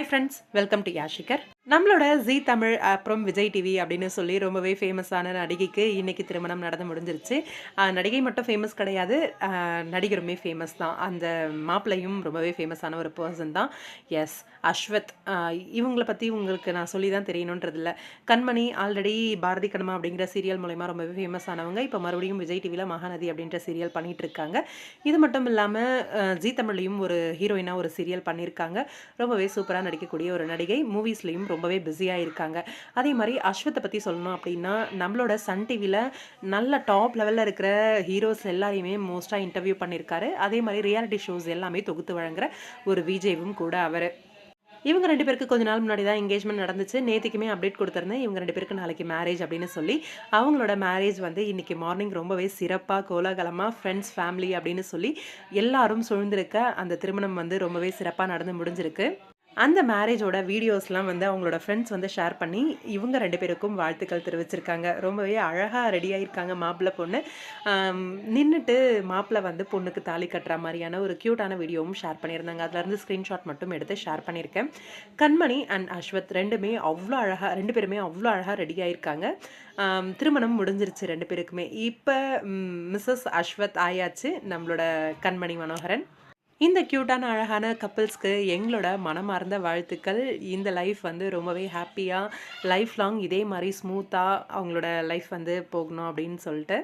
Hi friends, welcome to யாஷிகர். நம்மளோட ஜீ தமிழ் அப்புறம் விஜய் டிவி அப்படின்னு சொல்லி ரொம்பவே ஃபேமஸான நடிகைக்கு இன்னைக்கு திருமணம் நடந்து முடிஞ்சிருச்சு. நடிகை மட்டும் ஃபேமஸ் கிடையாது, நடிகருமே ஃபேமஸ் தான். அந்த மாப்பிள்ளையும் ரொம்பவே ஃபேமஸான ஒரு பர்சன் தான். எஸ், அஸ்வத். இவங்கள பற்றி உங்களுக்கு நான் சொல்லி தான் தெரியணுன்றது இல்லை. கண்மணி ஆல்ரெடி பாரதி கண்ணம்மா அப்படிங்கிற சீரியல் மூலயமா ரொம்பவே ஃபேமஸ் ஆனவங்க. இப்போ மறுபடியும் விஜய் டிவியில் மகாநதி அப்படின்ற சீரியல் பண்ணிட்டு இருக்காங்க. இது மட்டும் இல்லாமல் ஜீ தமிழ்லையும் ஒரு ஹீரோயினாக ஒரு சீரியல் பண்ணியிருக்காங்க. ரொம்பவே சூப்பராக நடிக்கக்கூடிய ஒரு நடிகை. மூவிஸ்லேயும் ரொம்பவே பிஸியாக இருக்காங்க. அதே மாதிரி அஸ்வத்தை பற்றி சொல்லணும் அப்படின்னா, நம்மளோட சன் டிவியில் நல்ல டாப் லெவலில் இருக்கிற ஹீரோஸ் எல்லாரையுமே மோஸ்ட்டாக இன்டர்வியூ பண்ணியிருக்காரு. அதே மாதிரி ரியாலிட்டி ஷோஸ் எல்லாமே தொகுத்து வழங்குற ஒரு விஜேவும் கூட அவர். இவங்க 2 பேருக்கு கொஞ்ச நாள் முன்னாடி தான் என்கேஜ்மெண்ட் நடந்துச்சு. நேத்திக்குமே அப்டேட் குடுத்திருந்தேன். இவங்க 2 பேருக்கு நாளைக்கு மேரேஜ் அப்படின்னு சொல்லி. அவங்களோட மேரேஜ் வந்து இன்னைக்கு மார்னிங் ரொம்பவே சிறப்பா, கோலாகலமா ஃப்ரெண்ட்ஸ், ஃபேமிலி அப்படின்னு சொல்லி எல்லாரும் சூழ்ந்திருக்க அந்த திருமணம் வந்து ரொம்பவே சிறப்பா நடந்து முடிஞ்சிருக்கு. அந்த மேரேஜோட வீடியோஸ்லாம் வந்து அவங்களோட ஃப்ரெண்ட்ஸ் வந்து ஷேர் பண்ணி இவங்க 2 பேருக்கும் வாழ்த்துக்கள் தெரிவிச்சிருக்காங்க. ரொம்பவே அழகாக ரெடி ஆகியிருக்காங்க மாப்பிள்ளை பொண்ணு. நின்றுட்டு மாப்பிள்ளை வந்து பொண்ணுக்கு தாலி கட்டுற மாதிரியான ஒரு க்யூட்டான வீடியோவும் ஷேர் பண்ணியிருந்தாங்க. அதுலேருந்து ஸ்க்ரீன்ஷாட் மட்டும் எடுத்து ஷேர் பண்ணியிருக்கேன். கண்மணி அண்ட் அஸ்வத் 2 பேருமே அவ்வளோ அழகாக ரெடி ஆகியிருக்காங்க. திருமணம் முடிஞ்சிருச்சு 2 பேருக்குமே. இப்போ மிஸ்ஸஸ் அஸ்வத் ஆயாச்சு நம்மளோட கண்மணி மனோகரன். இந்த க்யூட்டான அழகான கப்பிள்ஸ்க்கு எங்களோட மனமார்ந்த வாழ்த்துக்கள். இந்த லைஃப் வந்து ரொம்பவே ஹாப்பியாக லைஃப் லாங் இதே மாதிரி ஸ்மூத்தாக அவங்களோட லைஃப் வந்து போகணும் அப்படின்னு சொல்லிட்டு